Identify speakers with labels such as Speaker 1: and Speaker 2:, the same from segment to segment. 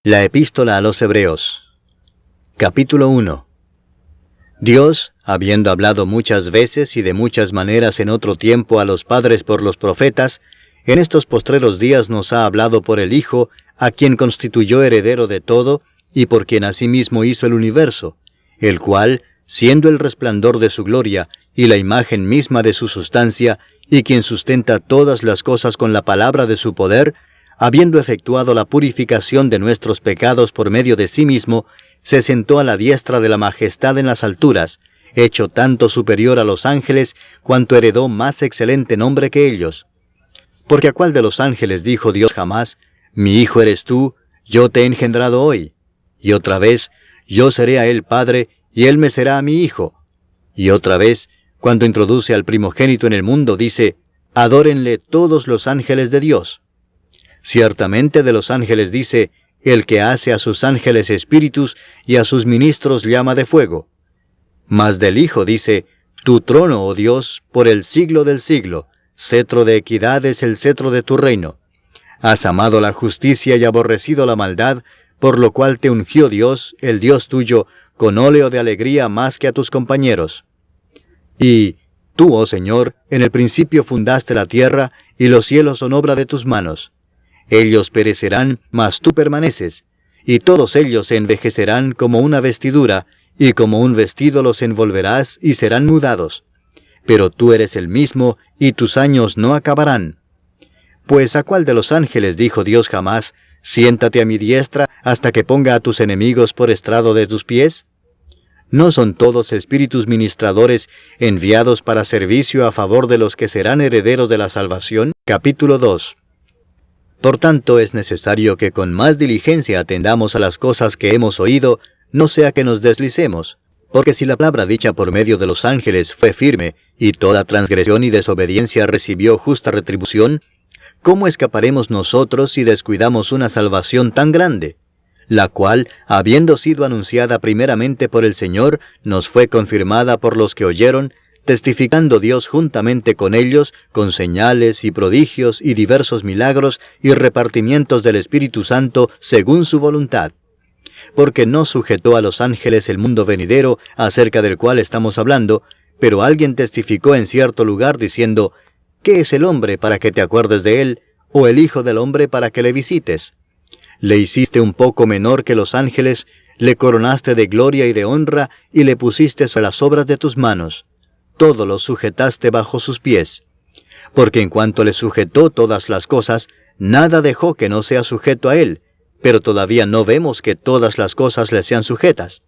Speaker 1: La Epístola a los Hebreos. Capítulo 1. Dios, habiendo hablado muchas veces y de muchas maneras en otro tiempo a los padres por los profetas, en estos postreros días nos ha hablado por el Hijo, a quien constituyó heredero de todo, y por quien asimismo hizo el universo, el cual, siendo el resplandor de su gloria, y la imagen misma de su sustancia, y quien sustenta todas las cosas con la palabra de su poder, habiendo efectuado la purificación de nuestros pecados por medio de sí mismo, se sentó a la diestra de la majestad en las alturas, hecho tanto superior a los ángeles, cuanto heredó más excelente nombre que ellos. Porque ¿a cuál de los ángeles dijo Dios jamás, mi hijo eres tú, yo te he engendrado hoy? Y otra vez, yo seré a él padre, y él me será a mi hijo. Y otra vez, cuando introduce al primogénito en el mundo, dice, adórenle todos los ángeles de Dios. Ciertamente de los ángeles dice, el que hace a sus ángeles espíritus y a sus ministros llama de fuego. Mas del Hijo dice, tu trono, oh Dios, por el siglo del siglo, cetro de equidad es el cetro de tu reino. Has amado la justicia y aborrecido la maldad, por lo cual te ungió Dios, el Dios tuyo, con óleo de alegría más que a tus compañeros. Y tú, oh Señor, en el principio fundaste la tierra, y los cielos son obra de tus manos. Ellos perecerán, mas tú permaneces, y todos ellos se envejecerán como una vestidura, y como un vestido los envolverás y serán mudados. Pero tú eres el mismo, y tus años no acabarán. Pues ¿a cuál de los ángeles dijo Dios jamás, siéntate a mi diestra hasta que ponga a tus enemigos por estrado de tus pies? ¿No son todos espíritus ministradores enviados para servicio a favor de los que serán herederos de la salvación? Capítulo 2. Por tanto, es necesario que con más diligencia atendamos a las cosas que hemos oído, no sea que nos deslicemos. Porque si la palabra dicha por medio de los ángeles fue firme, y toda transgresión y desobediencia recibió justa retribución, ¿cómo escaparemos nosotros si descuidamos una salvación tan grande? La cual, habiendo sido anunciada primeramente por el Señor, nos fue confirmada por los que oyeron, testificando Dios juntamente con ellos, con señales y prodigios y diversos milagros y repartimientos del Espíritu Santo según su voluntad. Porque no sujetó a los ángeles el mundo venidero, acerca del cual estamos hablando, pero alguien testificó en cierto lugar diciendo, ¿qué es el hombre para que te acuerdes de él, o el hijo del hombre para que le visites? Le hiciste un poco menor que los ángeles, le coronaste de gloria y de honra, y le pusiste a las obras de tus manos. Todo lo sujetaste bajo sus pies. Porque en cuanto le sujetó todas las cosas, nada dejó que no sea sujeto a él, pero todavía no vemos que todas las cosas le sean sujetas.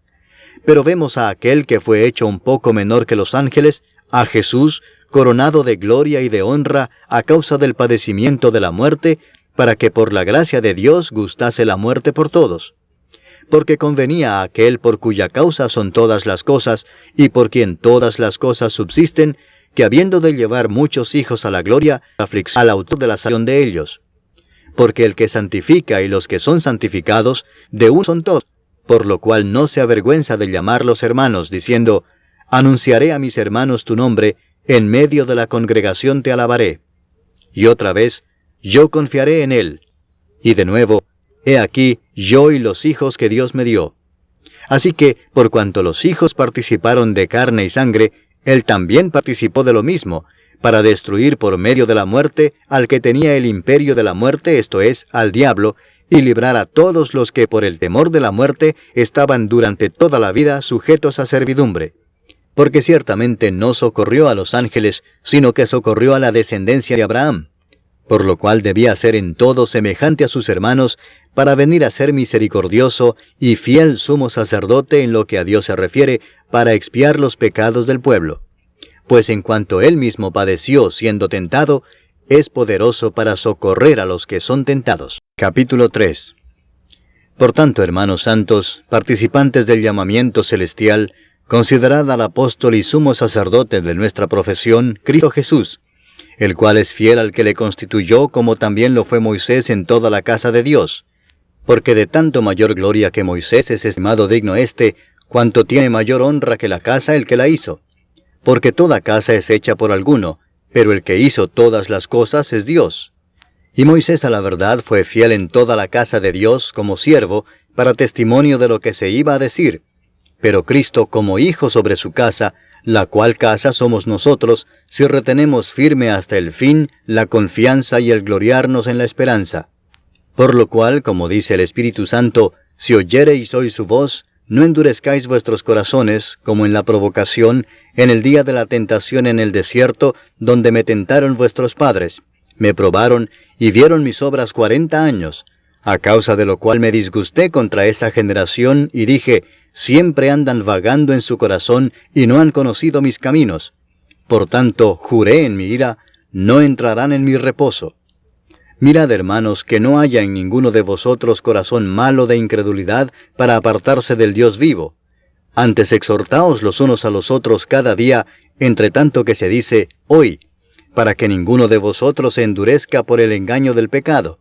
Speaker 1: Pero vemos a aquel que fue hecho un poco menor que los ángeles, a Jesús, coronado de gloria y de honra a causa del padecimiento de la muerte, para que por la gracia de Dios gustase la muerte por todos. Porque convenía a aquel por cuya causa son todas las cosas, y por quien todas las cosas subsisten, que habiendo de llevar muchos hijos a la gloria, aflicción al autor de la salvación de ellos. Porque el que santifica y los que son santificados, de uno son todos, por lo cual no se avergüenza de llamarlos hermanos, diciendo, anunciaré a mis hermanos tu nombre, en medio de la congregación te alabaré. Y otra vez, yo confiaré en él. Y de nuevo, he aquí, yo y los hijos que Dios me dio. Así que, por cuanto los hijos participaron de carne y sangre, él también participó de lo mismo, para destruir por medio de la muerte al que tenía el imperio de la muerte, esto es, al diablo, y librar a todos los que por el temor de la muerte estaban durante toda la vida sujetos a servidumbre. Porque ciertamente no socorrió a los ángeles, sino que socorrió a la descendencia de Abraham, por lo cual debía ser en todo semejante a sus hermanos, para venir a ser misericordioso y fiel sumo sacerdote en lo que a Dios se refiere, para expiar los pecados del pueblo. Pues en cuanto él mismo padeció siendo tentado, es poderoso para socorrer a los que son tentados. Capítulo 3. Por tanto, hermanos santos, participantes del llamamiento celestial, considerad al apóstol y sumo sacerdote de nuestra profesión, Cristo Jesús, el cual es fiel al que le constituyó, como también lo fue Moisés en toda la casa de Dios. Porque de tanto mayor gloria que Moisés es estimado digno cuanto tiene mayor honra que la casa el que la hizo. Porque toda casa es hecha por alguno, pero el que hizo todas las cosas es Dios. Y Moisés a la verdad fue fiel en toda la casa de Dios como siervo, para testimonio de lo que se iba a decir. Pero Cristo como hijo sobre su casa, la cual casa somos nosotros, si retenemos firme hasta el fin la confianza y el gloriarnos en la esperanza. Por lo cual, como dice el Espíritu Santo, si oyereis hoy su voz, no endurezcáis vuestros corazones, como en la provocación, en el día de la tentación en el desierto, donde me tentaron vuestros padres. Me probaron y vieron mis obras 40 años, a causa de lo cual me disgusté contra esa generación y dije, siempre andan vagando en su corazón y no han conocido mis caminos. Por tanto, juré en mi ira, no entrarán en mi reposo. Mirad, hermanos, que no haya en ninguno de vosotros corazón malo de incredulidad para apartarse del Dios vivo. Antes exhortaos los unos a los otros cada día, entre tanto que se dice, hoy, para que ninguno de vosotros se endurezca por el engaño del pecado.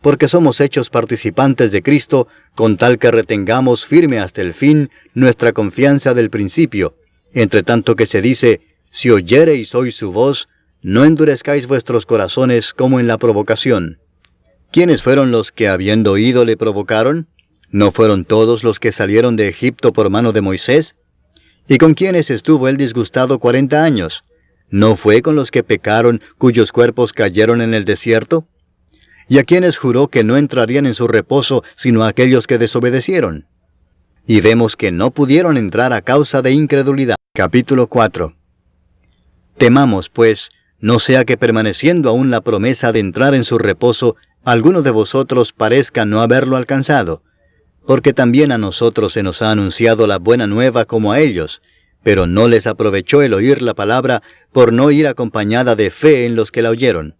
Speaker 1: Porque somos hechos participantes de Cristo, con tal que retengamos firme hasta el fin nuestra confianza del principio, entre tanto que se dice, si oyereis hoy su voz, no endurezcáis vuestros corazones como en la provocación. ¿Quiénes fueron los que habiendo oído le provocaron? ¿No fueron todos los que salieron de Egipto por mano de Moisés? ¿Y con quiénes estuvo él disgustado 40 años? ¿No fue con los que pecaron, cuyos cuerpos cayeron en el desierto? ¿Y a quienes juró que no entrarían en su reposo, sino a aquellos que desobedecieron? Y vemos que no pudieron entrar a causa de incredulidad. Capítulo 4. Temamos, pues, no sea que permaneciendo aún la promesa de entrar en su reposo, alguno de vosotros parezca no haberlo alcanzado, porque también a nosotros se nos ha anunciado la buena nueva como a ellos, pero no les aprovechó el oír la palabra por no ir acompañada de fe en los que la oyeron.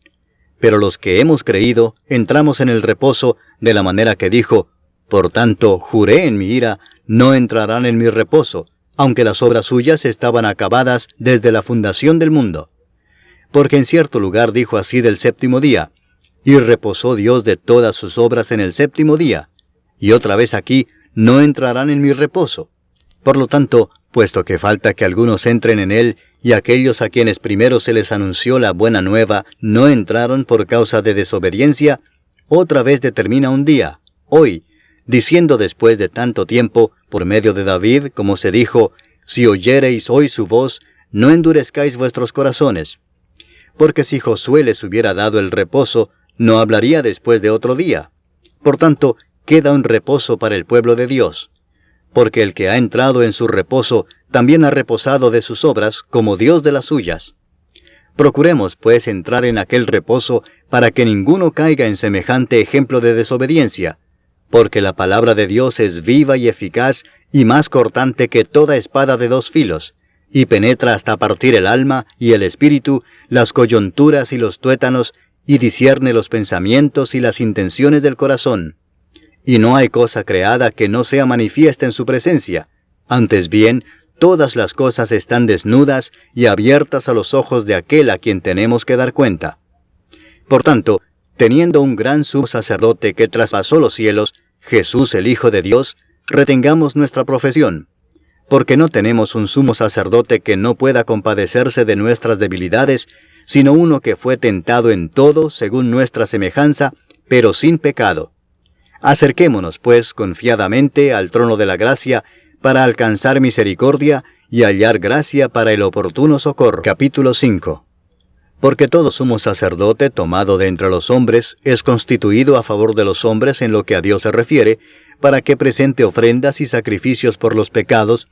Speaker 1: Pero los que hemos creído, entramos en el reposo, de la manera que dijo, por tanto, juré en mi ira, no entrarán en mi reposo, aunque las obras suyas estaban acabadas desde la fundación del mundo. Porque en cierto lugar dijo así del séptimo día, y reposó Dios de todas sus obras en el séptimo día, y otra vez aquí, no entrarán en mi reposo. Por lo tanto, puesto que falta que algunos entren en él, y aquellos a quienes primero se les anunció la buena nueva no entraron por causa de desobediencia, otra vez determina un día, hoy, diciendo después de tanto tiempo, por medio de David, como se dijo, si oyereis hoy su voz, no endurezcáis vuestros corazones. Porque si Josué les hubiera dado el reposo, no hablaría después de otro día. Por tanto, queda un reposo para el pueblo de Dios. Porque el que ha entrado en su reposo, también ha reposado de sus obras, como Dios de las suyas. Procuremos, pues, entrar en aquel reposo, para que ninguno caiga en semejante ejemplo de desobediencia, porque la palabra de Dios es viva y eficaz, y más cortante que toda espada de dos filos, y penetra hasta partir el alma y el espíritu, las coyunturas y los tuétanos, y discierne los pensamientos y las intenciones del corazón. Y no hay cosa creada que no sea manifiesta en su presencia. Antes bien, todas las cosas están desnudas y abiertas a los ojos de aquel a quien tenemos que dar cuenta. Por tanto, teniendo un gran sumo sacerdote que traspasó los cielos, Jesús el Hijo de Dios, retengamos nuestra profesión. Porque no tenemos un sumo sacerdote que no pueda compadecerse de nuestras debilidades, sino uno que fue tentado en todo según nuestra semejanza, pero sin pecado. Acerquémonos, pues, confiadamente al trono de la gracia, para alcanzar misericordia y hallar gracia para el oportuno socorro. Capítulo 5. Porque todo sumo sacerdote tomado de entre los hombres es constituido a favor de los hombres en lo que a Dios se refiere, para que presente ofrendas y sacrificios por los pecados,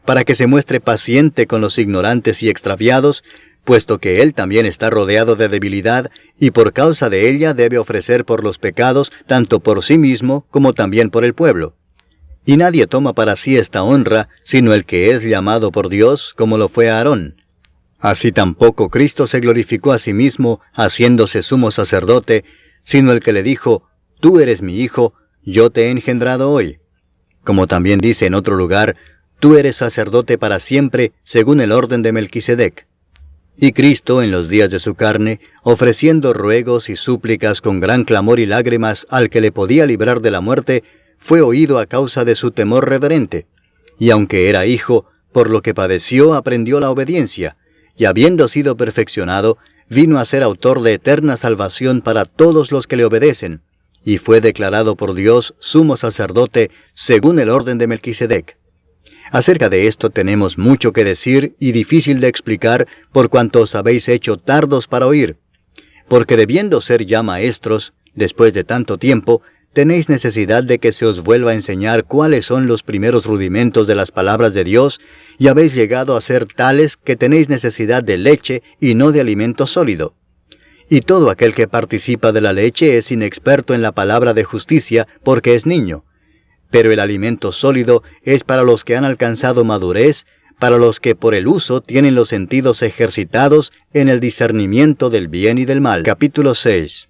Speaker 1: para que se muestre paciente con los ignorantes y extraviados, puesto que él también está rodeado de debilidad, y por causa de ella debe ofrecer por los pecados, tanto por sí mismo como también por el pueblo. Y nadie toma para sí esta honra, sino el que es llamado por Dios, como lo fue Aarón. Así tampoco Cristo se glorificó a sí mismo, haciéndose sumo sacerdote, sino el que le dijo, tú eres mi hijo, yo te he engendrado hoy. Como también dice en otro lugar, tú eres sacerdote para siempre, según el orden de Melquisedec. Y Cristo, en los días de su carne, ofreciendo ruegos y súplicas con gran clamor y lágrimas al que le podía librar de la muerte, fue oído a causa de su temor reverente. Y aunque era hijo, por lo que padeció aprendió la obediencia, y habiendo sido perfeccionado, vino a ser autor de eterna salvación para todos los que le obedecen, y fue declarado por Dios sumo sacerdote según el orden de Melquisedec. Acerca de esto tenemos mucho que decir y difícil de explicar por cuanto os habéis hecho tardos para oír, porque debiendo ser ya maestros, después de tanto tiempo, tenéis necesidad de que se os vuelva a enseñar cuáles son los primeros rudimentos de las palabras de Dios, y habéis llegado a ser tales que tenéis necesidad de leche y no de alimento sólido. Y todo aquel que participa de la leche es inexperto en la palabra de justicia, porque es niño. Pero el alimento sólido es para los que han alcanzado madurez, para los que por el uso tienen los sentidos ejercitados en el discernimiento del bien y del mal. Capítulo 6.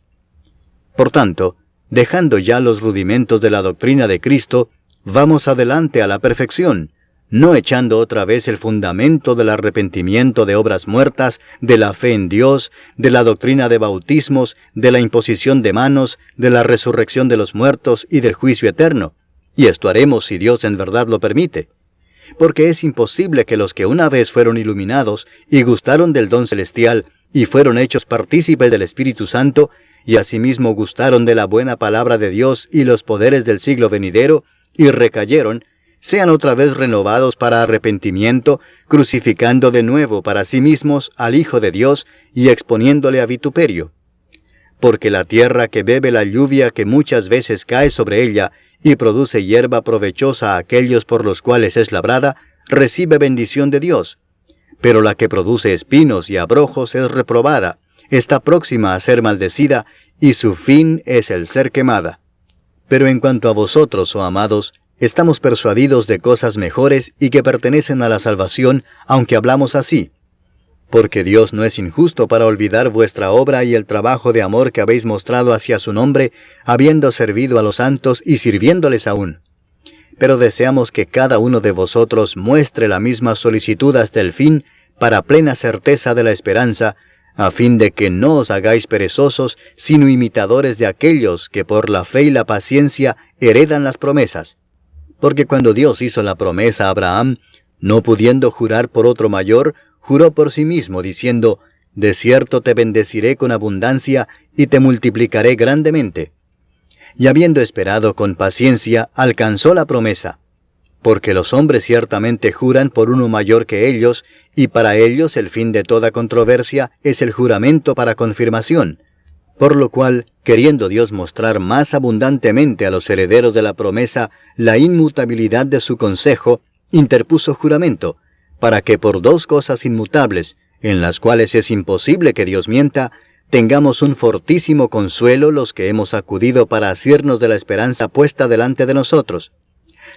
Speaker 1: Por tanto, dejando ya los rudimentos de la doctrina de Cristo, vamos adelante a la perfección, no echando otra vez el fundamento del arrepentimiento de obras muertas, de la fe en Dios, de la doctrina de bautismos, de la imposición de manos, de la resurrección de los muertos y del juicio eterno. Y esto haremos si Dios en verdad lo permite. Porque es imposible que los que una vez fueron iluminados y gustaron del don celestial y fueron hechos partícipes del Espíritu Santo, y asimismo gustaron de la buena palabra de Dios y los poderes del siglo venidero, y recayeron, sean otra vez renovados para arrepentimiento, crucificando de nuevo para sí mismos al Hijo de Dios y exponiéndole a vituperio. Porque la tierra que bebe la lluvia que muchas veces cae sobre ella y produce hierba provechosa a aquellos por los cuales es labrada, recibe bendición de Dios. Pero la que produce espinos y abrojos es reprobada, está próxima a ser maldecida, y su fin es el ser quemada. Pero en cuanto a vosotros, oh amados, estamos persuadidos de cosas mejores y que pertenecen a la salvación, aunque hablamos así. Porque Dios no es injusto para olvidar vuestra obra y el trabajo de amor que habéis mostrado hacia su nombre, habiendo servido a los santos y sirviéndoles aún. Pero deseamos que cada uno de vosotros muestre la misma solicitud hasta el fin, para plena certeza de la esperanza, a fin de que no os hagáis perezosos, sino imitadores de aquellos que por la fe y la paciencia heredan las promesas. Porque cuando Dios hizo la promesa a Abraham, no pudiendo jurar por otro mayor, juró por sí mismo, diciendo, «De cierto te bendeciré con abundancia, y te multiplicaré grandemente». Y habiendo esperado con paciencia, alcanzó la promesa. Porque los hombres ciertamente juran por uno mayor que ellos, y para ellos el fin de toda controversia es el juramento para confirmación. Por lo cual, queriendo Dios mostrar más abundantemente a los herederos de la promesa la inmutabilidad de su consejo, interpuso juramento, para que por dos cosas inmutables, en las cuales es imposible que Dios mienta, tengamos un fortísimo consuelo los que hemos acudido para asirnos de la esperanza puesta delante de nosotros,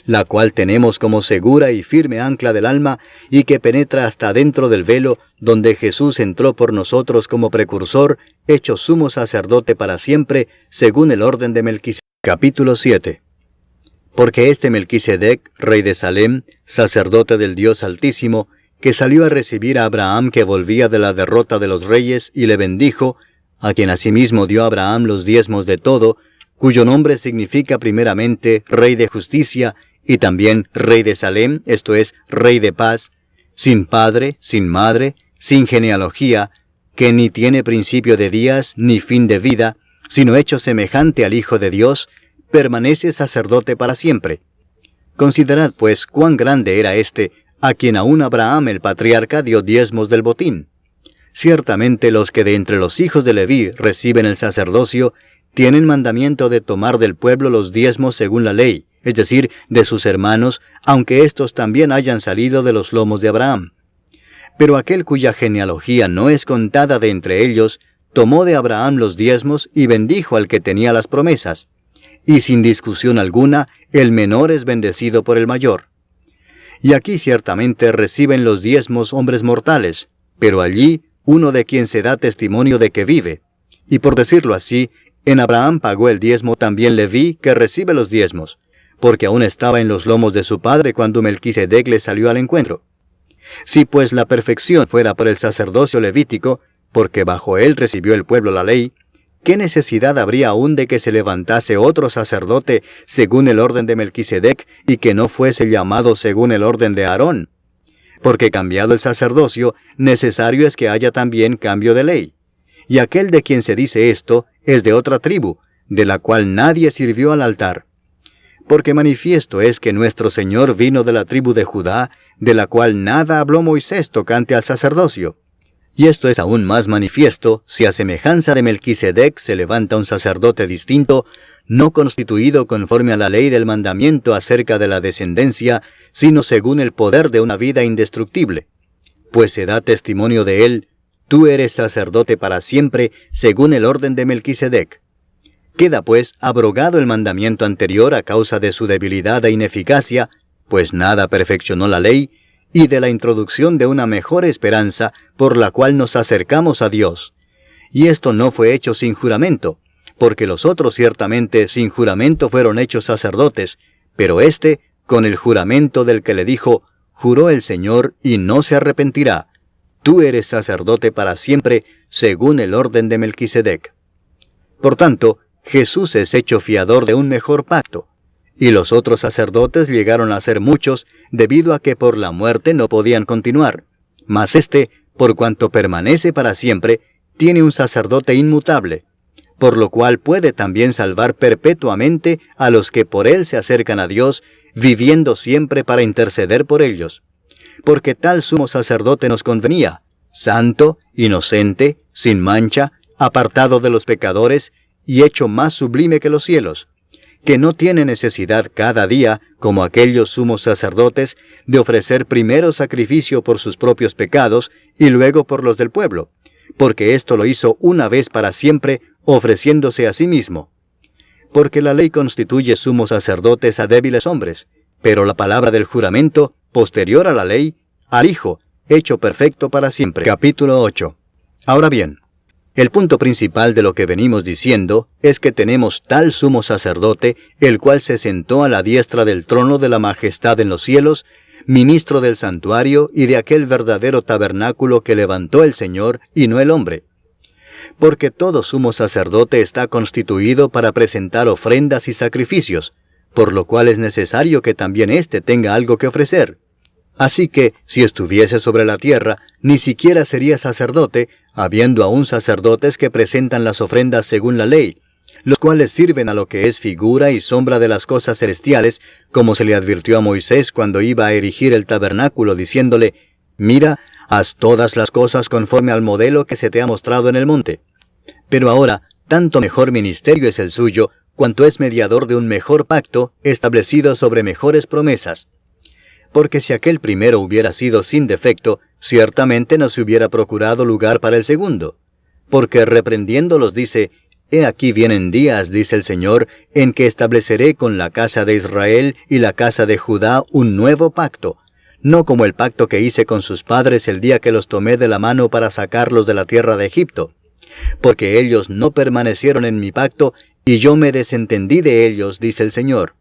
Speaker 1: la cual tenemos como segura y firme ancla del alma, y que penetra hasta dentro del velo, donde Jesús entró por nosotros como precursor, hecho sumo sacerdote para siempre, según el orden de Melquisedec. Capítulo 7. Porque este Melquisedec, rey de Salem, sacerdote del Dios Altísimo, que salió a recibir a Abraham que volvía de la derrota de los reyes, y le bendijo, a quien asimismo dio a Abraham los diezmos de todo, cuyo nombre significa primeramente Rey de Justicia, y también Rey de Salem, esto es, Rey de Paz, sin padre, sin madre, sin genealogía, que ni tiene principio de días, ni fin de vida, sino hecho semejante al Hijo de Dios, permanece sacerdote para siempre. Considerad, pues, cuán grande era éste, a quien aún Abraham el patriarca dio diezmos del botín. Ciertamente los que de entre los hijos de Leví reciben el sacerdocio, tienen mandamiento de tomar del pueblo los diezmos según la ley, es decir, de sus hermanos, aunque éstos también hayan salido de los lomos de Abraham. Pero aquel cuya genealogía no es contada de entre ellos, tomó de Abraham los diezmos y bendijo al que tenía las promesas. Y sin discusión alguna, el menor es bendecido por el mayor. Y aquí ciertamente reciben los diezmos hombres mortales, pero allí uno de quien se da testimonio de que vive. Y por decirlo así, en Abraham pagó el diezmo también Leví, que recibe los diezmos, porque aún estaba en los lomos de su padre cuando Melquisedec le salió al encuentro. Si pues la perfección fuera por el sacerdocio levítico, porque bajo él recibió el pueblo la ley, ¿qué necesidad habría aún de que se levantase otro sacerdote según el orden de Melquisedec y que no fuese llamado según el orden de Aarón? Porque cambiado el sacerdocio, necesario es que haya también cambio de ley. y aquel de quien se dice esto es de otra tribu, de la cual nadie sirvió al altar. Porque manifiesto es que nuestro Señor vino de la tribu de Judá, de la cual nada habló Moisés tocante al sacerdocio. Y esto es aún más manifiesto si a semejanza de Melquisedec se levanta un sacerdote distinto, no constituido conforme a la ley del mandamiento acerca de la descendencia, sino según el poder de una vida indestructible. Pues se da testimonio de él: tú eres sacerdote para siempre, según el orden de Melquisedec. Queda pues abrogado el mandamiento anterior a causa de su debilidad e ineficacia, pues nada perfeccionó la ley, y de la introducción de una mejor esperanza por la cual nos acercamos a Dios. Y esto no fue hecho sin juramento, porque los otros ciertamente sin juramento fueron hechos sacerdotes, pero éste con el juramento del que le dijo: juró el Señor y no se arrepentirá. Tú eres sacerdote para siempre, según el orden de Melquisedec. Por tanto, Jesús es hecho fiador de un mejor pacto, y los otros sacerdotes llegaron a ser muchos, debido a que por la muerte no podían continuar. Mas éste, por cuanto permanece para siempre, tiene un sacerdote inmutable, por lo cual puede también salvar perpetuamente a los que por él se acercan a Dios, viviendo siempre para interceder por ellos. Porque tal sumo sacerdote nos convenía, santo, inocente, sin mancha, apartado de los pecadores, y hecho más sublime que los cielos, que no tiene necesidad cada día, como aquellos sumos sacerdotes, de ofrecer primero sacrificio por sus propios pecados y luego por los del pueblo, porque esto lo hizo una vez para siempre, ofreciéndose a sí mismo. Porque la ley constituye sumos sacerdotes a débiles hombres, pero la palabra del juramento, posterior a la ley, al Hijo, hecho perfecto para siempre. Capítulo 8. Ahora bien, el punto principal de lo que venimos diciendo es que tenemos tal sumo sacerdote, el cual se sentó a la diestra del trono de la majestad en los cielos, ministro del santuario y de aquel verdadero tabernáculo que levantó el Señor y no el hombre. Porque todo sumo sacerdote está constituido para presentar ofrendas y sacrificios, por lo cual es necesario que también éste tenga algo que ofrecer. Así que, si estuviese sobre la tierra, ni siquiera sería sacerdote, habiendo aún sacerdotes que presentan las ofrendas según la ley, los cuales sirven a lo que es figura y sombra de las cosas celestiales, como se le advirtió a Moisés cuando iba a erigir el tabernáculo, diciéndole: mira, haz todas las cosas conforme al modelo que se te ha mostrado en el monte. Pero ahora, tanto mejor ministerio es el suyo, cuanto es mediador de un mejor pacto, establecido sobre mejores promesas. Porque si aquel primero hubiera sido sin defecto, ciertamente no se hubiera procurado lugar para el segundo. Porque reprendiéndolos dice: he aquí vienen días, dice el Señor, en que estableceré con la casa de Israel y la casa de Judá un nuevo pacto, no como el pacto que hice con sus padres el día que los tomé de la mano para sacarlos de la tierra de Egipto. Porque ellos no permanecieron en mi pacto, y yo me desentendí de ellos, dice el Señor.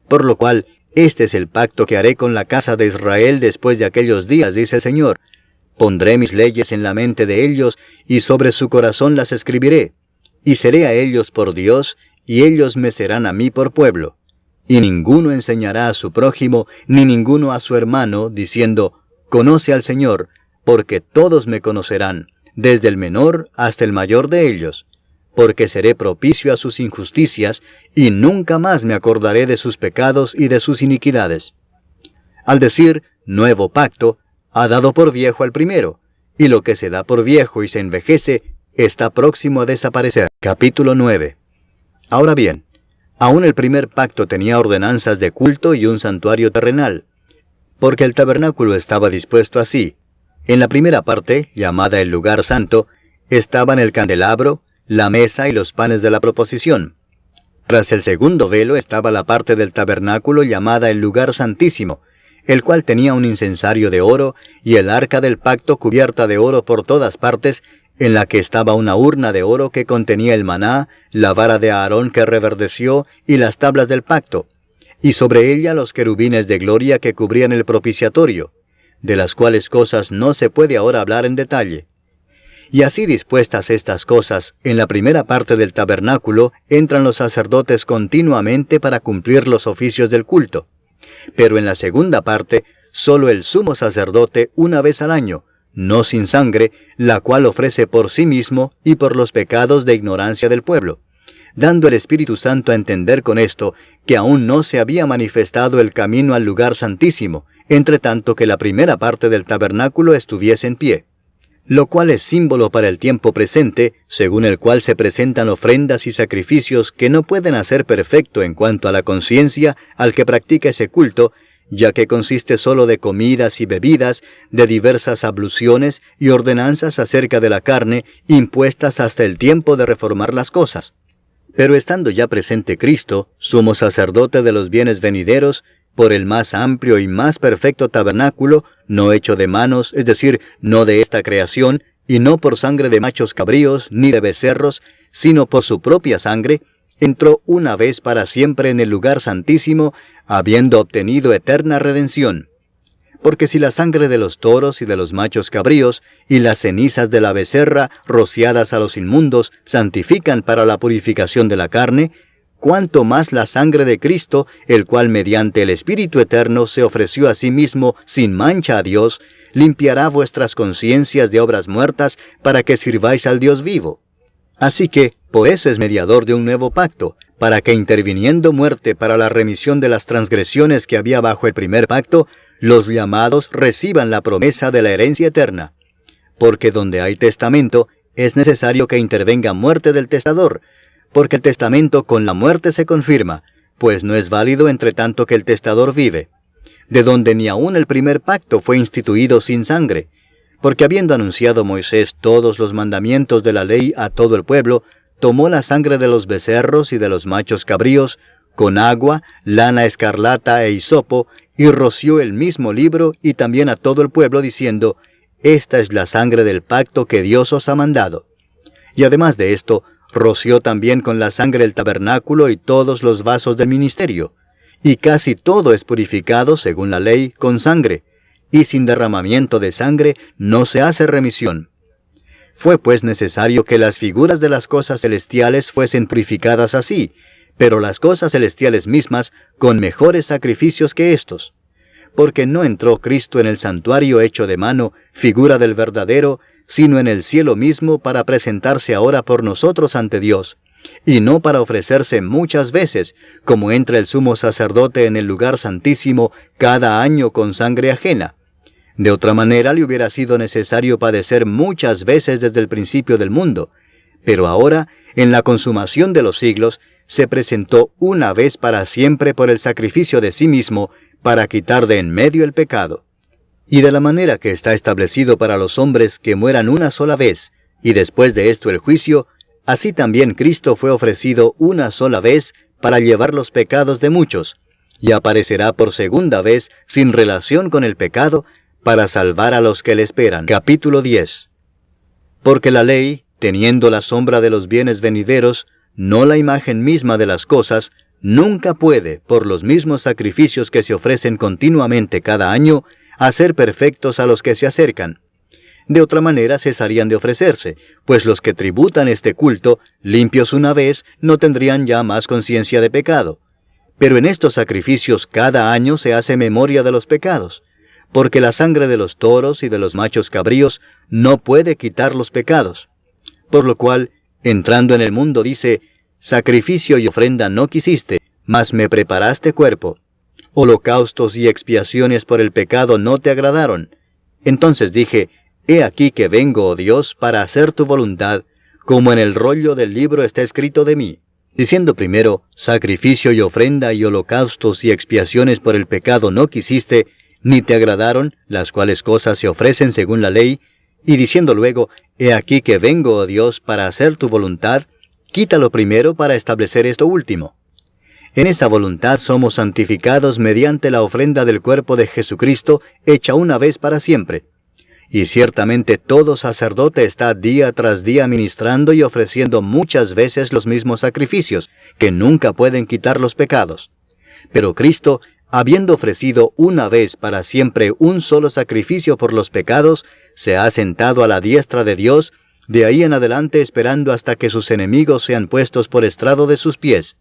Speaker 1: Por lo cual, este es el pacto que haré con la casa de Israel después de aquellos días, dice el Señor. Pondré mis leyes en la mente de ellos, y sobre su corazón las escribiré. Y seré a ellos por Dios, y ellos me serán a mí por pueblo. Y ninguno enseñará a su prójimo, ni ninguno a su hermano, diciendo: conoce al Señor, porque todos me conocerán, desde el menor hasta el mayor de ellos. Porque seré propicio a sus injusticias, y nunca más me acordaré de sus pecados y de sus iniquidades. Al decir nuevo pacto, ha dado por viejo al primero, y lo que se da por viejo y se envejece, está próximo a desaparecer. Capítulo 9. Ahora bien, aún el primer pacto tenía ordenanzas de culto y un santuario terrenal, porque el tabernáculo estaba dispuesto así. En la primera parte, llamada el lugar santo, estaban el candelabro, la mesa y los panes de la proposición. Tras el segundo velo estaba la parte del tabernáculo llamada el lugar santísimo, el cual tenía un incensario de oro y el arca del pacto cubierta de oro por todas partes, en la que estaba una urna de oro que contenía el maná, la vara de Aarón que reverdeció y las tablas del pacto, y sobre ella los querubines de gloria que cubrían el propiciatorio, de las cuales cosas no se puede ahora hablar en detalle. Y así dispuestas estas cosas, en la primera parte del tabernáculo entran los sacerdotes continuamente para cumplir los oficios del culto. Pero en la segunda parte, solo el sumo sacerdote una vez al año, no sin sangre, la cual ofrece por sí mismo y por los pecados de ignorancia del pueblo, dando el Espíritu Santo a entender con esto que aún no se había manifestado el camino al lugar santísimo, entre tanto que la primera parte del tabernáculo estuviese en pie, lo cual es símbolo para el tiempo presente, según el cual se presentan ofrendas y sacrificios que no pueden hacer perfecto en cuanto a la conciencia al que practica ese culto, ya que consiste solo de comidas y bebidas, de diversas abluciones y ordenanzas acerca de la carne, impuestas hasta el tiempo de reformar las cosas. Pero estando ya presente Cristo, sumo sacerdote de los bienes venideros, por el más amplio y más perfecto tabernáculo, no hecho de manos, es decir, no de esta creación, y no por sangre de machos cabríos, ni de becerros, sino por su propia sangre, entró una vez para siempre en el lugar santísimo, habiendo obtenido eterna redención. Porque si la sangre de los toros y de los machos cabríos, y las cenizas de la becerra, rociadas a los inmundos, santifican para la purificación de la carne, cuánto más la sangre de Cristo, el cual mediante el Espíritu Eterno se ofreció a sí mismo sin mancha a Dios, limpiará vuestras conciencias de obras muertas para que sirváis al Dios vivo. Así que, por eso es mediador de un nuevo pacto, para que interviniendo muerte para la remisión de las transgresiones que había bajo el primer pacto, los llamados reciban la promesa de la herencia eterna. Porque donde hay testamento, es necesario que intervenga muerte del testador, porque el testamento con la muerte se confirma, pues no es válido entre tanto que el testador vive, de donde ni aun el primer pacto fue instituido sin sangre, porque habiendo anunciado Moisés todos los mandamientos de la ley a todo el pueblo, tomó la sangre de los becerros y de los machos cabríos, con agua, lana escarlata e hisopo, y roció el mismo libro y también a todo el pueblo, diciendo, esta es la sangre del pacto que Dios os ha mandado. Y además de esto, roció también con la sangre el tabernáculo y todos los vasos del ministerio. Y casi todo es purificado, según la ley, con sangre, y sin derramamiento de sangre no se hace remisión. Fue pues necesario que las figuras de las cosas celestiales fuesen purificadas así, pero las cosas celestiales mismas con mejores sacrificios que estos. Porque no entró Cristo en el santuario hecho de mano, figura del verdadero, sino en el cielo mismo para presentarse ahora por nosotros ante Dios, y no para ofrecerse muchas veces, como entra el sumo sacerdote en el lugar santísimo cada año con sangre ajena. De otra manera le hubiera sido necesario padecer muchas veces desde el principio del mundo, pero ahora, en la consumación de los siglos, se presentó una vez para siempre por el sacrificio de sí mismo, para quitar de en medio el pecado. Y de la manera que está establecido para los hombres que mueran una sola vez, y después de esto el juicio, así también Cristo fue ofrecido una sola vez para llevar los pecados de muchos, y aparecerá por segunda vez sin relación con el pecado, para salvar a los que le esperan. Capítulo 10. Porque la ley, teniendo la sombra de los bienes venideros, no la imagen misma de las cosas, nunca puede, por los mismos sacrificios que se ofrecen continuamente cada año, hacer perfectos a los que se acercan. De otra manera cesarían de ofrecerse, pues los que tributan este culto, limpios una vez, no tendrían ya más conciencia de pecado. Pero en estos sacrificios cada año se hace memoria de los pecados, porque la sangre de los toros y de los machos cabríos no puede quitar los pecados. Por lo cual, entrando en el mundo dice, sacrificio y ofrenda no quisiste, mas me preparaste cuerpo. Holocaustos y expiaciones por el pecado no te agradaron. Entonces dije, he aquí que vengo, oh Dios, para hacer tu voluntad, como en el rollo del libro está escrito de mí. Diciendo primero, sacrificio y ofrenda y holocaustos y expiaciones por el pecado no quisiste, ni te agradaron, las cuales cosas se ofrecen según la ley, y diciendo luego, he aquí que vengo, oh Dios, para hacer tu voluntad, quítalo primero para establecer esto último. En esa voluntad somos santificados mediante la ofrenda del cuerpo de Jesucristo, hecha una vez para siempre. Y ciertamente todo sacerdote está día tras día ministrando y ofreciendo muchas veces los mismos sacrificios, que nunca pueden quitar los pecados. Pero Cristo, habiendo ofrecido una vez para siempre un solo sacrificio por los pecados, se ha sentado a la diestra de Dios, de ahí en adelante esperando hasta que sus enemigos sean puestos por estrado de sus pies.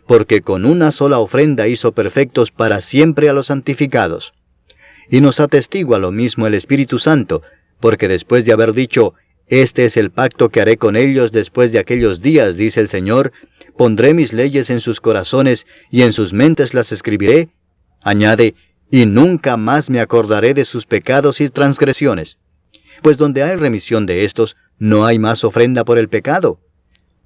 Speaker 1: Porque con una sola ofrenda hizo perfectos para siempre a los santificados. Y nos atestigua lo mismo el Espíritu Santo, porque después de haber dicho, «Este es el pacto que haré con ellos después de aquellos días», dice el Señor, «pondré mis leyes en sus corazones y en sus mentes las escribiré», añade, «y nunca más me acordaré de sus pecados y transgresiones». Pues donde hay remisión de estos, no hay más ofrenda por el pecado.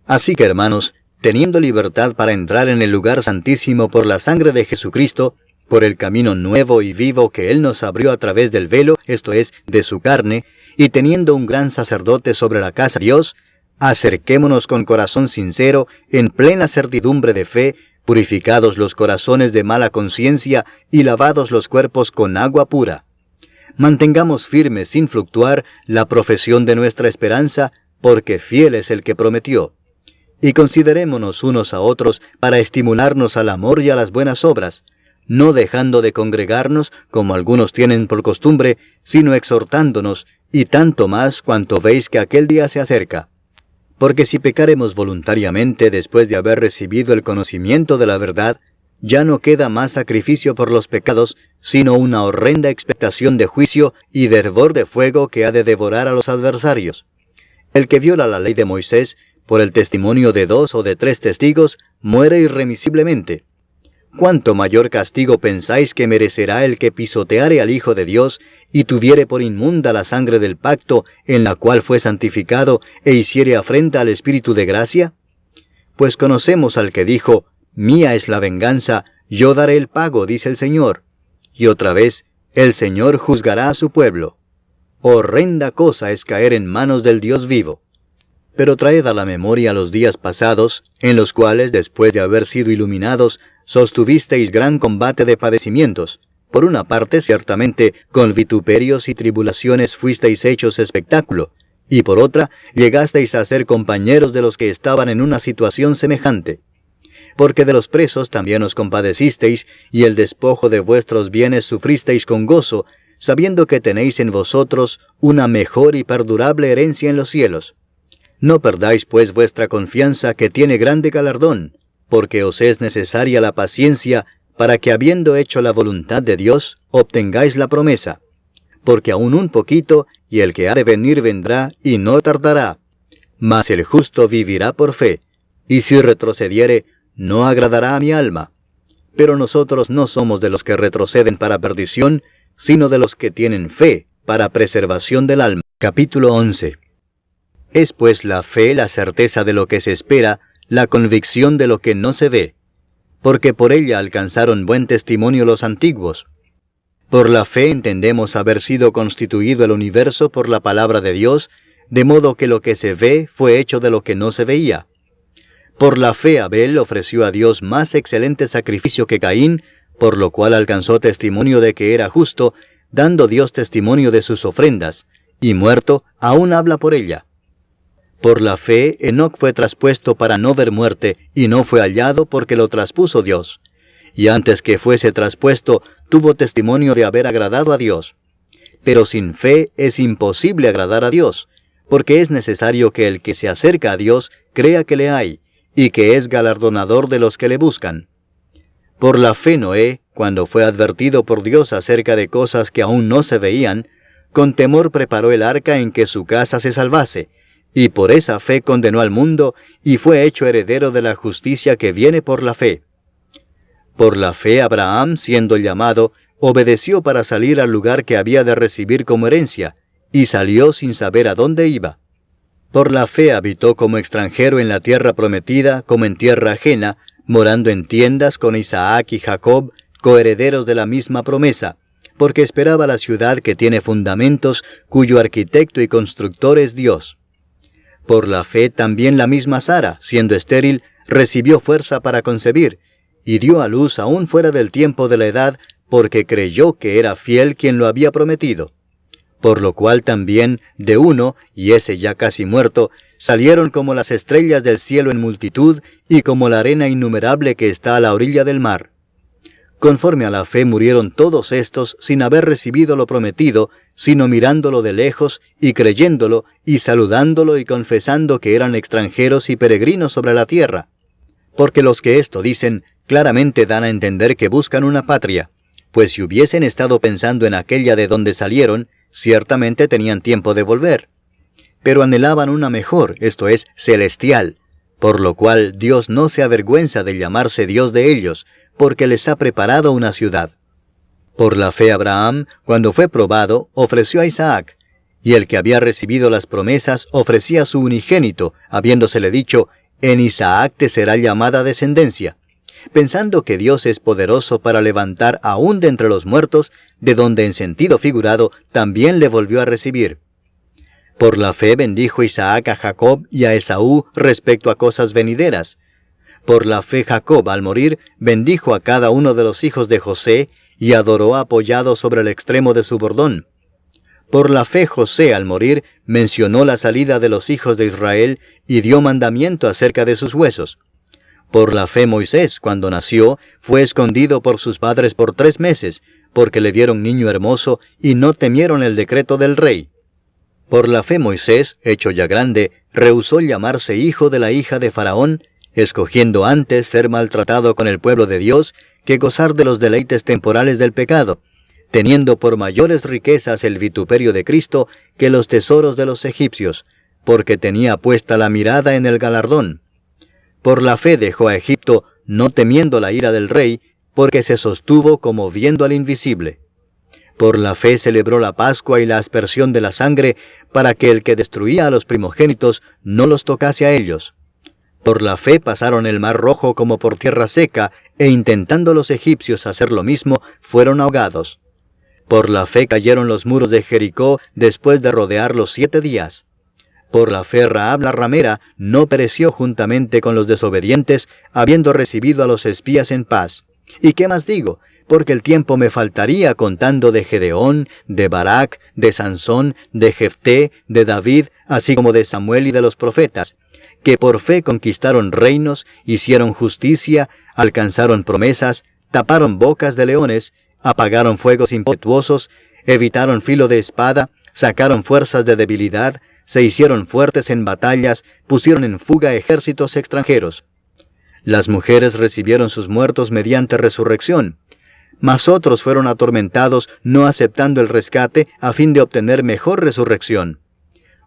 Speaker 1: Así que, hermanos, teniendo libertad para entrar en el lugar santísimo por la sangre de Jesucristo, por el camino nuevo y vivo que Él nos abrió a través del velo, esto es, de su carne, y teniendo un gran sacerdote sobre la casa de Dios, acerquémonos con corazón sincero, en plena certidumbre de fe, purificados los corazones de mala conciencia y lavados los cuerpos con agua pura. Mantengamos firme sin fluctuar la profesión de nuestra esperanza, porque fiel es el que prometió. Y considerémonos unos a otros para estimularnos al amor y a las buenas obras, no dejando de congregarnos, como algunos tienen por costumbre, sino exhortándonos, y tanto más cuanto veis que aquel día se acerca. Porque si pecaremos voluntariamente después de haber recibido el conocimiento de la verdad, ya no queda más sacrificio por los pecados, sino una horrenda expectación de juicio y de hervor de fuego que ha de devorar a los adversarios. El que viola la ley de Moisés, por el testimonio de 2 o de 3 testigos, muere irremisiblemente. ¿Cuánto mayor castigo pensáis que merecerá el que pisoteare al Hijo de Dios y tuviere por inmunda la sangre del pacto en la cual fue santificado e hiciere afrenta al Espíritu de gracia? Pues conocemos al que dijo, «Mía es la venganza, yo daré el pago», dice el Señor. Y otra vez, «El Señor juzgará a su pueblo». Horrenda cosa es caer en manos del Dios vivo. Pero traed a la memoria los días pasados, en los cuales, después de haber sido iluminados, sostuvisteis gran combate de padecimientos. Por una parte, ciertamente, con vituperios y tribulaciones fuisteis hechos espectáculo, y por otra, llegasteis a ser compañeros de los que estaban en una situación semejante. Porque de los presos también os compadecisteis, y el despojo de vuestros bienes sufristeis con gozo, sabiendo que tenéis en vosotros una mejor y perdurable herencia en los cielos. No perdáis pues vuestra confianza, que tiene grande galardón, porque os es necesaria la paciencia, para que habiendo hecho la voluntad de Dios, obtengáis la promesa. Porque aún un poquito, y el que ha de venir vendrá, y no tardará. Mas el justo vivirá por fe, y si retrocediere, no agradará a mi alma. Pero nosotros no somos de los que retroceden para perdición, sino de los que tienen fe para preservación del alma. Capítulo 11. Es pues la fe la certeza de lo que se espera, la convicción de lo que no se ve, porque por ella alcanzaron buen testimonio los antiguos. Por la fe entendemos haber sido constituido el universo por la palabra de Dios, de modo que lo que se ve fue hecho de lo que no se veía. Por la fe Abel ofreció a Dios más excelente sacrificio que Caín, por lo cual alcanzó testimonio de que era justo, dando Dios testimonio de sus ofrendas, y muerto, aún habla por ella. Por la fe Enoc fue traspuesto para no ver muerte, y no fue hallado porque lo traspuso Dios. Y antes que fuese traspuesto, tuvo testimonio de haber agradado a Dios. Pero sin fe es imposible agradar a Dios, porque es necesario que el que se acerca a Dios crea que le hay, y que es galardonador de los que le buscan. Por la fe Noé, cuando fue advertido por Dios acerca de cosas que aún no se veían, con temor preparó el arca en que su casa se salvase, y por esa fe condenó al mundo, y fue hecho heredero de la justicia que viene por la fe. Por la fe Abraham, siendo llamado, obedeció para salir al lugar que había de recibir como herencia, y salió sin saber a dónde iba. Por la fe habitó como extranjero en la tierra prometida, como en tierra ajena, morando en tiendas con Isaac y Jacob, coherederos de la misma promesa, porque esperaba la ciudad que tiene fundamentos, cuyo arquitecto y constructor es Dios. Por la fe también la misma Sara, siendo estéril, recibió fuerza para concebir, y dio a luz aún fuera del tiempo de la edad, porque creyó que era fiel quien lo había prometido. Por lo cual también, de uno, y ese ya casi muerto, salieron como las estrellas del cielo en multitud, y como la arena innumerable que está a la orilla del mar. Conforme a la fe murieron todos estos sin haber recibido lo prometido, sino mirándolo de lejos, y creyéndolo, y saludándolo y confesando que eran extranjeros y peregrinos sobre la tierra. Porque los que esto dicen, claramente dan a entender que buscan una patria, pues si hubiesen estado pensando en aquella de donde salieron, ciertamente tenían tiempo de volver, pero anhelaban una mejor, esto es, celestial, por lo cual Dios no se avergüenza de llamarse Dios de ellos, porque les ha preparado una ciudad. Por la fe Abraham, cuando fue probado, ofreció a Isaac, y el que había recibido las promesas ofrecía a su unigénito, habiéndosele dicho, en Isaac te será llamada descendencia, pensando que Dios es poderoso para levantar aún de entre los muertos, de donde en sentido figurado también le volvió a recibir. Por la fe bendijo Isaac a Jacob y a Esaú respecto a cosas venideras. Por la fe Jacob, al morir, bendijo a cada uno de los hijos de José, y adoró apoyado sobre el extremo de su bordón. Por la fe José, al morir, mencionó la salida de los hijos de Israel, y dio mandamiento acerca de sus huesos. Por la fe Moisés, cuando nació, fue escondido por sus padres por 3 meses, porque le vieron niño hermoso, y no temieron el decreto del rey. Por la fe Moisés, hecho ya grande, rehusó llamarse hijo de la hija de Faraón, escogiendo antes ser maltratado con el pueblo de Dios, que gozar de los deleites temporales del pecado, teniendo por mayores riquezas el vituperio de Cristo que los tesoros de los egipcios, porque tenía puesta la mirada en el galardón. Por la fe dejó a Egipto, no temiendo la ira del rey, porque se sostuvo como viendo al invisible. Por la fe celebró la Pascua y la aspersión de la sangre, para que el que destruía a los primogénitos no los tocase a ellos. Por la fe pasaron el mar Rojo como por tierra seca, e intentando los egipcios hacer lo mismo, fueron ahogados. Por la fe cayeron los muros de Jericó después de rodearlos 7 días. Por la fe Rahab la ramera no pereció juntamente con los desobedientes, habiendo recibido a los espías en paz. ¿Y qué más digo? Porque el tiempo me faltaría contando de Gedeón, de Barak, de Sansón, de Jefté, de David, así como de Samuel y de los profetas, que por fe conquistaron reinos, hicieron justicia, alcanzaron promesas, taparon bocas de leones, apagaron fuegos impetuosos, evitaron filo de espada, sacaron fuerzas de debilidad, se hicieron fuertes en batallas, pusieron en fuga ejércitos extranjeros. Las mujeres recibieron sus muertos mediante resurrección, mas otros fueron atormentados no aceptando el rescate a fin de obtener mejor resurrección.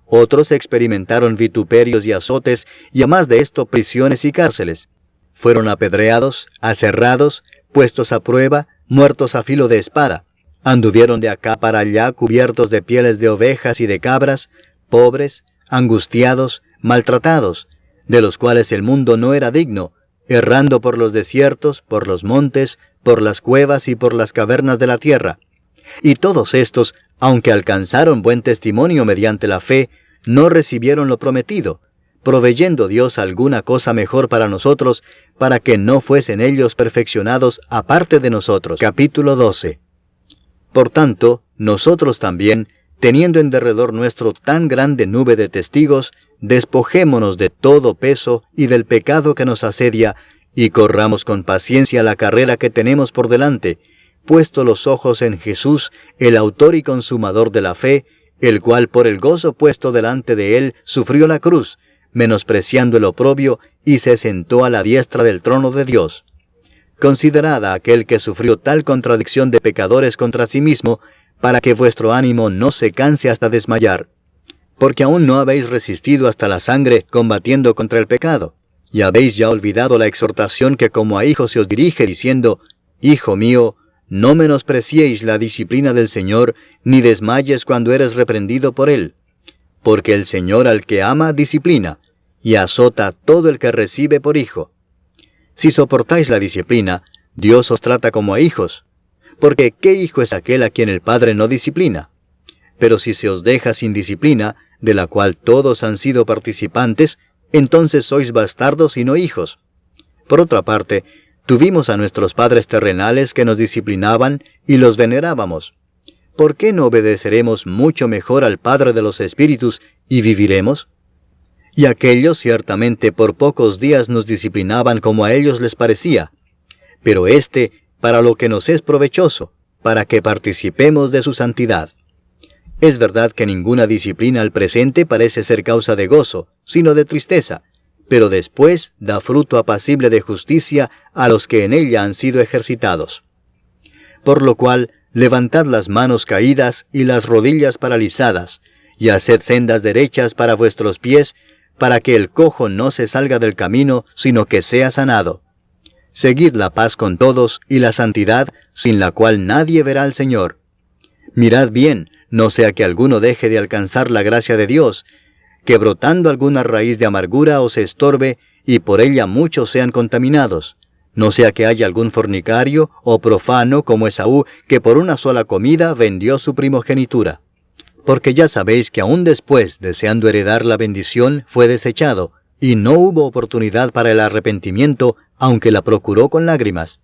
Speaker 1: Otros experimentaron vituperios y azotes, y además de esto prisiones y cárceles. Fueron apedreados, aserrados, puestos a prueba, muertos a filo de espada. Anduvieron de acá para allá cubiertos de pieles de ovejas y de cabras, pobres, angustiados, maltratados, de los cuales el mundo no era digno, errando por los desiertos, por los montes, por las cuevas y por las cavernas de la tierra. Y todos estos, aunque alcanzaron buen testimonio mediante la fe, no recibieron lo prometido, proveyendo Dios alguna cosa mejor para nosotros, para que no fuesen ellos perfeccionados aparte de nosotros. Capítulo 12. Por tanto, nosotros también, teniendo en derredor nuestro tan grande nube de testigos, despojémonos de todo peso y del pecado que nos asedia, y corramos con paciencia la carrera que tenemos por delante, puesto los ojos en Jesús, el autor y consumador de la fe, el cual por el gozo puesto delante de él sufrió la cruz, menospreciando el oprobio, y se sentó a la diestra del trono de Dios. Considerad a aquel que sufrió tal contradicción de pecadores contra sí mismo, para que vuestro ánimo no se canse hasta desmayar. Porque aún no habéis resistido hasta la sangre combatiendo contra el pecado, y habéis ya olvidado la exhortación que como a hijos se os dirige, diciendo, Hijo mío, no menospreciéis la disciplina del Señor, ni desmayes cuando eres reprendido por Él. Porque el Señor al que ama disciplina, y azota a todo el que recibe por hijo. Si soportáis la disciplina, Dios os trata como a hijos. Porque ¿qué hijo es aquel a quien el Padre no disciplina? Pero si se os deja sin disciplina, de la cual todos han sido participantes, entonces sois bastardos y no hijos. Por otra parte, tuvimos a nuestros padres terrenales que nos disciplinaban y los venerábamos. ¿Por qué no obedeceremos mucho mejor al Padre de los Espíritus y viviremos? Y aquellos ciertamente por pocos días nos disciplinaban como a ellos les parecía, pero éste para lo que nos es provechoso, para que participemos de su santidad. Es verdad que ninguna disciplina al presente parece ser causa de gozo, sino de tristeza, pero después da fruto apacible de justicia a los que en ella han sido ejercitados. Por lo cual, levantad las manos caídas y las rodillas paralizadas, y haced sendas derechas para vuestros pies, para que el cojo no se salga del camino, sino que sea sanado. Seguid la paz con todos y la santidad, sin la cual nadie verá al Señor. Mirad bien, no sea que alguno deje de alcanzar la gracia de Dios, que brotando alguna raíz de amargura os estorbe, y por ella muchos sean contaminados. No sea que haya algún fornicario o profano como Esaú, que por una sola comida vendió su primogenitura. Porque ya sabéis que aún después, deseando heredar la bendición, fue desechado, y no hubo oportunidad para el arrepentimiento, aunque la procuró con lágrimas.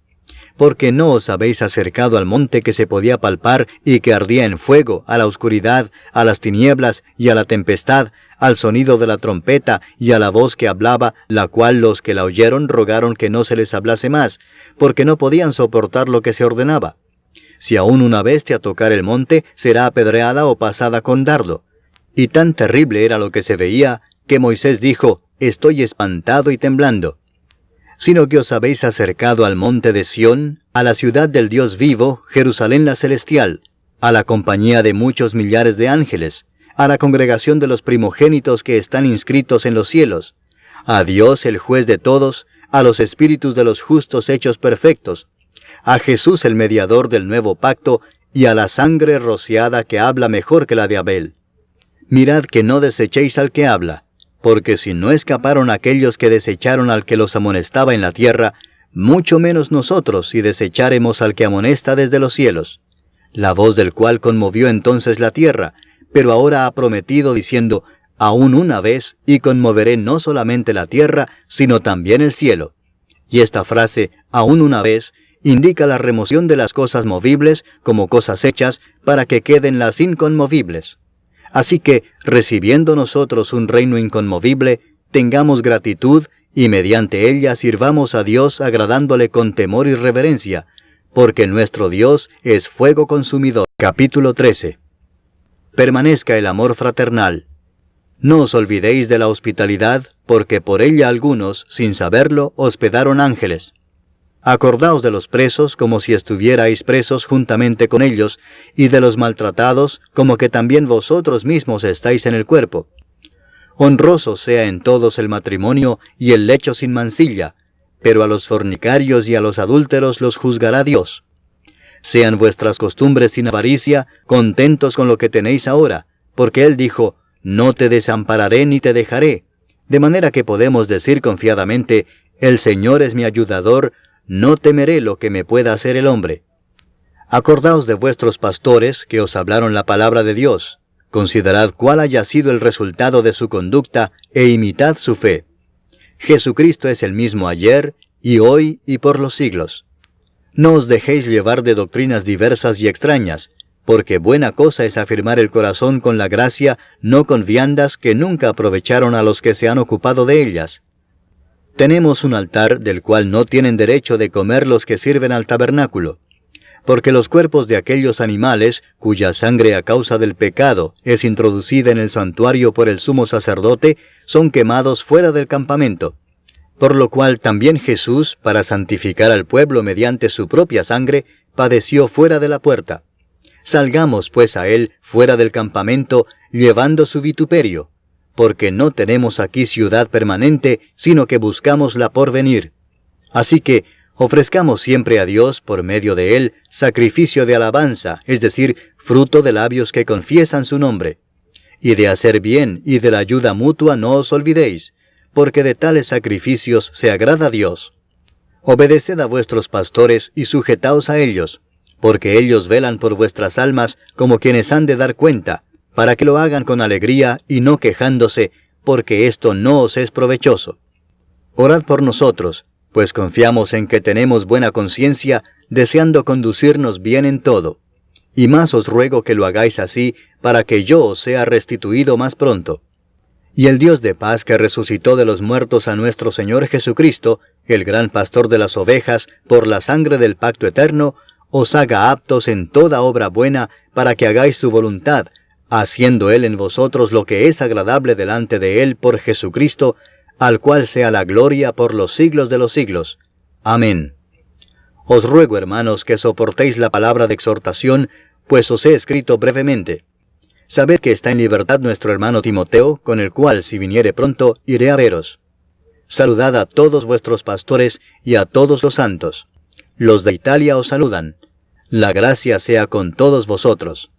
Speaker 1: Porque no os habéis acercado al monte que se podía palpar y que ardía en fuego, a la oscuridad, a las tinieblas y a la tempestad, al sonido de la trompeta y a la voz que hablaba, la cual los que la oyeron rogaron que no se les hablase más, porque no podían soportar lo que se ordenaba. Si aún una bestia tocar el monte, será apedreada o pasada con dardo. Y tan terrible era lo que se veía, que Moisés dijo, «Estoy espantado y temblando». Sino que os habéis acercado al monte de Sión, a la ciudad del Dios vivo, Jerusalén la celestial, a la compañía de muchos millares de ángeles, a la congregación de los primogénitos que están inscritos en los cielos, a Dios el juez de todos, a los espíritus de los justos hechos perfectos, a Jesús el mediador del nuevo pacto, y a la sangre rociada que habla mejor que la de Abel. Mirad que no desechéis al que habla, porque si no escaparon aquellos que desecharon al que los amonestaba en la tierra, mucho menos nosotros si desecháremos al que amonesta desde los cielos, la voz del cual conmovió entonces la tierra, pero ahora ha prometido diciendo, aún una vez, y conmoveré no solamente la tierra, sino también el cielo. Y esta frase, aún una vez, indica la remoción de las cosas movibles como cosas hechas, para que queden las inconmovibles. Así que, recibiendo nosotros un reino inconmovible, tengamos gratitud, y mediante ella sirvamos a Dios agradándole con temor y reverencia, porque nuestro Dios es fuego consumidor. Capítulo 13. Permanezca el amor fraternal. No os olvidéis de la hospitalidad, porque por ella algunos, sin saberlo, hospedaron ángeles. Acordaos de los presos como si estuvierais presos juntamente con ellos, y de los maltratados como que también vosotros mismos estáis en el cuerpo. Honroso sea en todos el matrimonio y el lecho sin mancilla, pero a los fornicarios y a los adúlteros los juzgará Dios. Sean vuestras costumbres sin avaricia, contentos con lo que tenéis ahora, porque Él dijo, no te desampararé ni te dejaré, de manera que podemos decir confiadamente, el Señor es mi ayudador, no temeré lo que me pueda hacer el hombre. Acordaos de vuestros pastores que os hablaron la palabra de Dios. Considerad cuál haya sido el resultado de su conducta e imitad su fe. Jesucristo es el mismo ayer, y hoy, y por los siglos. No os dejéis llevar de doctrinas diversas y extrañas, porque buena cosa es afirmar el corazón con la gracia, no con viandas que nunca aprovecharon a los que se han ocupado de ellas. Tenemos un altar del cual no tienen derecho de comer los que sirven al tabernáculo, porque los cuerpos de aquellos animales, cuya sangre a causa del pecado es introducida en el santuario por el sumo sacerdote, son quemados fuera del campamento. Por lo cual también Jesús, para santificar al pueblo mediante su propia sangre, padeció fuera de la puerta. Salgamos pues a él fuera del campamento, llevando su vituperio, porque no tenemos aquí ciudad permanente, sino que buscamos la porvenir. Así que, ofrezcamos siempre a Dios, por medio de él, sacrificio de alabanza, es decir, fruto de labios que confiesan su nombre. Y de hacer bien y de la ayuda mutua no os olvidéis, porque de tales sacrificios se agrada a Dios. Obedeced a vuestros pastores y sujetaos a ellos, porque ellos velan por vuestras almas como quienes han de dar cuenta, para que lo hagan con alegría y no quejándose, porque esto no os es provechoso. Orad por nosotros, pues confiamos en que tenemos buena conciencia, deseando conducirnos bien en todo. Y más os ruego que lo hagáis así, para que yo os sea restituido más pronto. Y el Dios de paz que resucitó de los muertos a nuestro Señor Jesucristo, el gran pastor de las ovejas, por la sangre del pacto eterno, os haga aptos en toda obra buena, para que hagáis su voluntad, haciendo Él en vosotros lo que es agradable delante de Él por Jesucristo, al cual sea la gloria por los siglos de los siglos. Amén. Os ruego, hermanos, que soportéis la palabra de exhortación, pues os he escrito brevemente. Sabed que está en libertad nuestro hermano Timoteo, con el cual, si viniere pronto, iré a veros. Saludad a todos vuestros pastores y a todos los santos. Los de Italia os saludan. La gracia sea con todos vosotros.